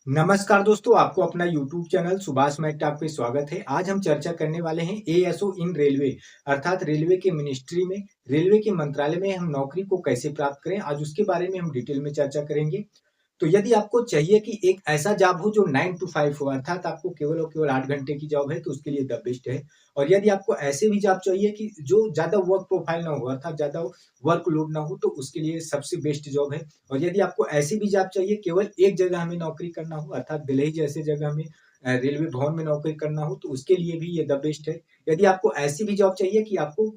नमस्कार दोस्तों, आपको अपना यूट्यूब चैनल सुभाष मैकटॉक पे स्वागत है। आज हम चर्चा करने वाले हैं एएसओ इन रेलवे अर्थात रेलवे के मिनिस्ट्री में, रेलवे के मंत्रालय में हम नौकरी को कैसे प्राप्त करें। आज उसके बारे में हम डिटेल में चर्चा करेंगे। तो यदि आपको चाहिए कि एक ऐसा जॉब हो जो 9 टू 5 हो अर्थात आपको केवल और केवल 8 घंटे की जॉब है तो उसके लिए द बेस्ट है। और यदि आपको ऐसे भी जॉब चाहिए कि जो ज़्यादा वर्क प्रोफाइल ना हो अर्थात ज़्यादा वर्कलोड ना हो तो उसके लिए सबसे बेस्ट जॉब है। और यदि आपको ऐसी भी जॉब चाहिए केवल एक जगह हमें नौकरी करना हो अर्थात दिल्ली जैसे जगह में रेलवे भवन में नौकरी करना हो तो उसके लिए भी ये द बेस्ट है। यदि आपको ऐसी भी जॉब चाहिए कि आपको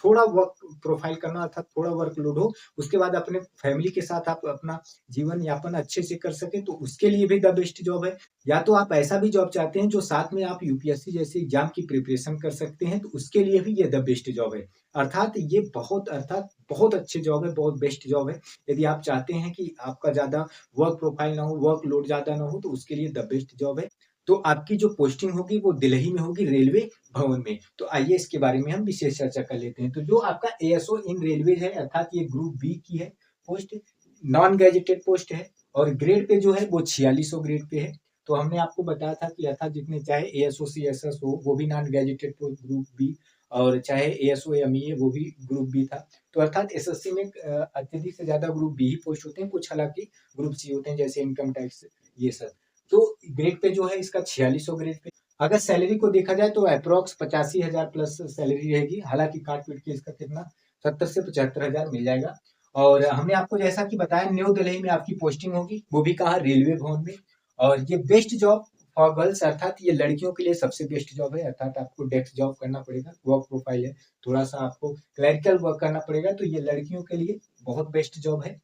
थोड़ा वर्क प्रोफाइल करना अर्थात थोड़ा वर्कलोड हो, उसके बाद अपने फैमिली के साथ आप अपना जीवन यापन अच्छे से कर सकें तो उसके लिए भी द बेस्ट जॉब है। या तो आप ऐसा भी जॉब चाहते हैं जो साथ में आप यूपीएससी जैसे एग्जाम की प्रिपरेशन कर सकते हैं तो उसके लिए भी ये द बेस्ट जॉब है। ये अर्थात बहुत अच्छी जॉब है, बहुत बेस्ट जॉब है। यदि आप चाहते हैं कि आपका ज़्यादा वर्क प्रोफाइल ना हो, वर्कलोड ज़्यादा ना हो तो उसके लिए द बेस्ट जॉब है। तो आपकी जो पोस्टिंग होगी वो दिल्ली में होगी रेलवे भवन में। तो आइए इसके बारे में हम विशेष चर्चा कर लेते हैं। तो जो आपका एएसओ इन रेलवेज है अर्थात ये ग्रुप बी की है पोस्ट, नॉन गैजेटेड पोस्ट है और ग्रेड पे जो है वो 4600 ग्रेड पे है। तो हमने आपको बताया था कि अर्थात जितने चाहे एएसओ सीएसएस हो वो भी non gazetted post group B और चाहे एएसओ एमईए वो भी ग्रुप बी था। तो अर्थात एसएससी में अत्यधिक से ज्यादा ग्रुप बी ही पोस्ट होते हैं, कुछ हालांकि ग्रुप सी होते हैं जैसे इनकम टैक्स ये सब। तो ग्रेड पे जो है इसका 4600 ग्रेड पे। अगर सैलरी को देखा जाए तो अप्रोक्स 85,000 प्लस सैलरी रहेगी, हालांकि काट पीट के इसका कितना 70 से 75,000 मिल जाएगा। और हमने आपको जैसा कि बताया न्यू दिल्ली में आपकी पोस्टिंग होगी, वो भी कहा रेलवे भवन में। और ये बेस्ट जॉब फॉर गर्ल्स अर्थात ये लड़कियों के लिए सबसे बेस्ट जॉब है। अर्थात आपको डेस्क जॉब करना पड़ेगा, वर्क प्रोफाइल है, थोड़ा सा आपको क्लरिकल वर्क करना पड़ेगा तो ये लड़कियों के लिए बहुत बेस्ट जॉब है।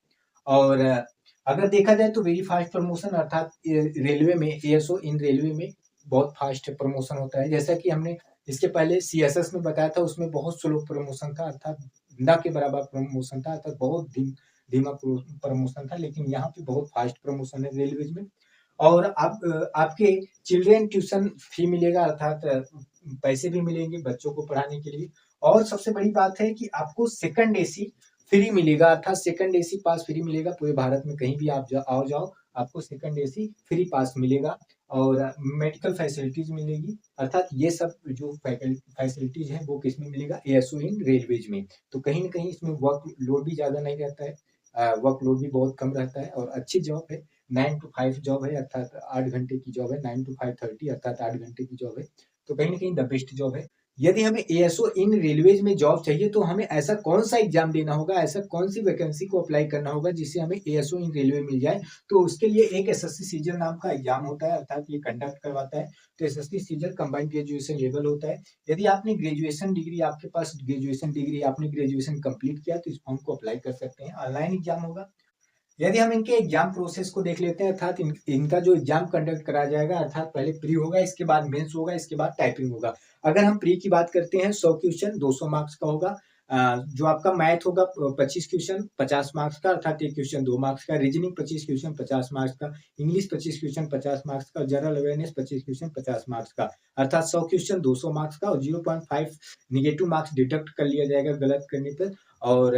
और अगर देखा जाए तो वेरी फास्ट प्रमोशन अर्थात रेलवे में एएसओ इन रेलवे में बहुत फास्ट प्रमोशन होता है। जैसा कि हमने इसके पहले सीएसएस में बताया था उसमें बहुत स्लो प्रमोशन था अर्थात ना के बराबर प्रमोशन था अर्थात बहुत धीमा प्रमोशन था, लेकिन यहाँ पे बहुत फास्ट प्रमोशन है रेलवे में। और आपके चिल्ड्रेन ट्यूशन फी मिलेगा अर्थात पैसे भी मिलेंगे बच्चों को पढ़ाने के लिए। और सबसे बड़ी बात है कि आपको सेकंड एसी फ्री मिलेगा अर्थात सेकंड एसी पास फ्री मिलेगा। पूरे भारत में कहीं भी आप आओ जाओ आपको सेकंड एसी फ्री पास मिलेगा। और मेडिकल फैसिलिटीज मिलेगी अर्थात ये सब जो फैसिलिटीज है वो किस में मिलेगा एएसओ इन रेलवेज में। तो कहीं ना कहीं इसमें वर्क लोड भी ज्यादा नहीं रहता है, वर्कलोड भी बहुत कम रहता है और अच्छी जॉब है। 9 to 5 जॉब है अर्थात 8 घंटे की जॉब है, 9 to 5:30 अर्थात 8 घंटे की जॉब है। तो कहीं ना कहीं द बेस्ट जॉब है। यदि हमें एएसओ इन रेलवेज में जॉब चाहिए तो हमें ऐसा कौन सा एग्जाम देना होगा, ऐसा कौन सी वैकेंसी को अप्लाई करना होगा जिससे हमें एएसओ इन रेलवे मिल जाए। तो उसके लिए एक एसएससी सीजन नाम का एग्जाम होता है अर्थात ये कंडक्ट करवाता है। तो SSC season combined graduation level होता है। यदि आपने ग्रेजुएशन डिग्री आपके पास ग्रेजुएशन डिग्री आपने ग्रेजुएशन कंप्लीट किया तो इस फॉर्म को अप्लाई कर सकते हैं, ऑनलाइन एग्जाम होगा। यदि हम इनके एग्जाम प्रोसेस को देख लेते हैं अर्थात इनका जो एग्जाम कंडक्ट कराया जाएगा अर्थात पहले प्री होगा, इसके बाद मेंस होगा, इसके बाद टाइपिंग होगा। अगर हम प्री की बात करते हैं 100 क्वेश्चन 200 मार्क्स का होगा। जो आपका मैथ होगा 25 क्वेश्चन 50 मार्क्स का अर्थात एक क्वेश्चन 2 मार्क्स का, रीजनिंग 25 क्वेश्चन 50 मार्क्स का, इंग्लिश 25 क्वेश्चन 50 मार्क्स का, जनरल अवेयरनेस 25 क्वेश्चन 50 मार्क्स का। अर्थात 100 क्वेश्चन 200 मार्क्स का और 0.5 निगेटिव मार्क्स डिडक्ट कर लिया जाएगा गलत करने पर। और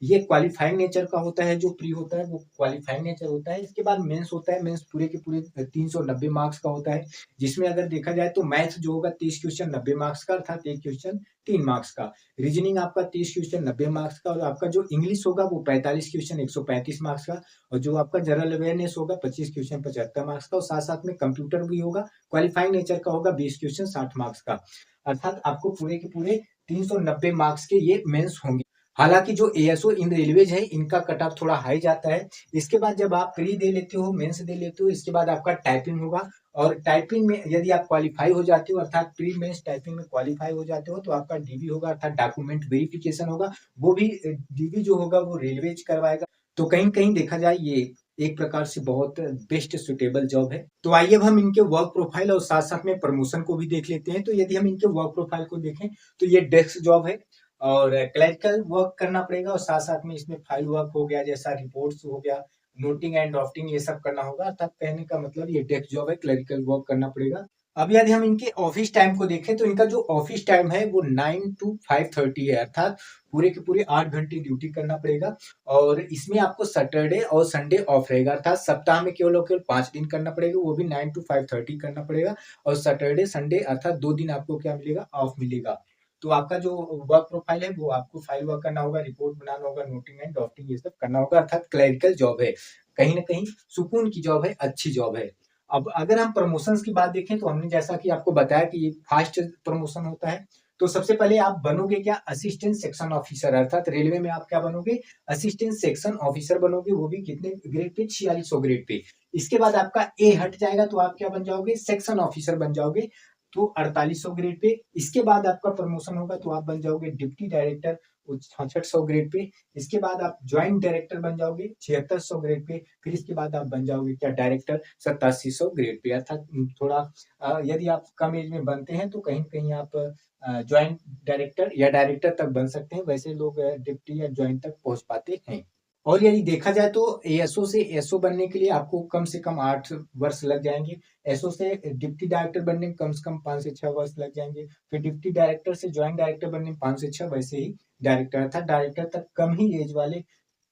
ये क्वालिफाइंग नेचर का होता है, जो प्री होता है वो क्वालिफाइंग नेचर होता है। इसके बाद मेंस होता है, मेंस पूरे के पूरे 390 मार्क्स का होता है, जिसमें अगर देखा जाए तो मैथ जो होगा 30 क्वेश्चन 90 मार्क्स का अर्थात एक क्वेश्चन 3 मार्क्स का, रीजनिंग आपका 30 क्वेश्चन 90 मार्क्स का और आपका जो इंग्लिश होगा वो 45 क्वेश्चन 135 मार्क्स का और जो आपका जनरल अवेयरनेस होगा 25 क्वेश्चन 75 मार्क्स का और साथ साथ में कंप्यूटर भी होगा क्वालिफाइंग नेचर का होगा 20 क्वेश्चन 60 मार्क्स का। अर्थात आपको पूरे के पूरे 390 मार्क्स के ये मेंस होंगे। हालांकि जो एएसओ इन रेलवेज है इनका कट ऑफ थोड़ा हाई जाता है। इसके बाद जब आप प्री दे लेते हो मेंस दे लेते हो इसके बाद आपका टाइपिंग होगा। और टाइपिंग में यदि आप क्वालिफाई हो जाते हो अर्थात प्री मेंस टाइपिंग में क्वालिफाई हो जाते हो तो आपका डीबी होगा अर्थात डॉक्यूमेंट वेरिफिकेशन होगा। वो भी डीबी जो होगा वो रेलवेज करवाएगा। तो कहीं कहीं देखा जाए ये एक प्रकार से बहुत बेस्ट सुटेबल जॉब है। तो आइए अब हम इनके वर्क प्रोफाइल और साथ साथ में प्रमोशन को भी देख लेते हैं। तो यदि हम इनके वर्क प्रोफाइल को देखें तो ये डेस्क जॉब है और क्लरिकल वर्क करना पड़ेगा और साथ साथ में इसमें फाइल वर्क हो गया, जैसा रिपोर्ट्स हो गया, नोटिंग एंड ड्राफ्टिंग ये सब करना होगा। अर्थात कहने का मतलब ये डेस्क जॉब है, क्लरिकल वर्क करना पड़ेगा। अब यदि हम इनके ऑफिस टाइम को देखें तो इनका जो ऑफिस टाइम है वो 9 to 5:30 है, अर्थात पूरे के पूरे 8 घंटे ड्यूटी करना पड़ेगा। और इसमें आपको सैटरडे और संडे ऑफ रहेगा, अर्थात सप्ताह में केवल और केवल 5 दिन करना पड़ेगा, वो भी 9 to 5:30 करना पड़ेगा। और सैटरडे संडे अर्थात 2 दिन आपको क्या मिलेगा, ऑफ मिलेगा। तो आपका जो वर्क प्रोफाइल है वो आपको फाइल वर्क करना होगा, रिपोर्ट बनाना होगा, नोटिंग एंड ड्राफ्टिंग ये सब करना होगा, अर्थात क्लरिकल जॉब है, कहीं ना कहीं सुकून की जॉब है, अच्छी जॉब है। अब अगर हम प्रमोशंस की बात देखें तो हमने जैसा कि आपको बताया कि ये फास्ट प्रमोशन होता है। तो सबसे पहले आप बनोगे क्या, असिस्टेंट सेक्शन ऑफिसर, अर्थात रेलवे में आप क्या बनोगे, असिस्टेंट सेक्शन ऑफिसर बनोगे, वो भी कितने ग्रेड पे, 4600 ग्रेड पे। इसके बाद आपका ए हट जाएगा तो आप क्या बन जाओगे, सेक्शन ऑफिसर बन जाओगे, तो 4800 ग्रेड पे। इसके बाद आपका प्रमोशन होगा तो आप बन जाओगे डिप्टी डायरेक्टर, 6600 ग्रेड पे। इसके बाद आप ज्वाइंट डायरेक्टर बन जाओगे 7600 ग्रेड पे। फिर इसके बाद आप बन जाओगे क्या, डायरेक्टर 8700 ग्रेड पे। अर्थात थोड़ा यदि आप कम एज में बनते हैं तो कहीं कहीं आप ज्वाइंट डायरेक्टर या डायरेक्टर तक बन सकते हैं, वैसे लोग डिप्टी या ज्वाइंट तक पहुंच पाते हैं। और यदि देखा जाए तो एएसओ से एसओ बनने के लिए आपको कम से कम 8 वर्ष लग जाएंगे। एसओ से डिप्टी डायरेक्टर बनने में कम से कम 5 से 6 वर्ष लग जाएंगे। फिर डिप्टी डायरेक्टर से ज्वाइंट डायरेक्टर बनने में 5 से 6, वैसे ही डायरेक्टर, अर्थात डायरेक्टर तक कम ही एज वाले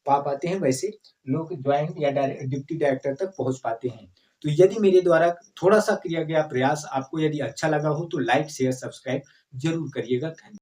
पा पाते हैं, वैसे लोग ज्वाइंट या डिप्टी डायरेक्टर तक पहुंच पाते हैं। तो यदि मेरे द्वारा थोड़ा सा किया गया प्रयास आपको यदि अच्छा लगा हो तो लाइक शेयर सब्सक्राइब जरूर करिएगा। धन्यवाद।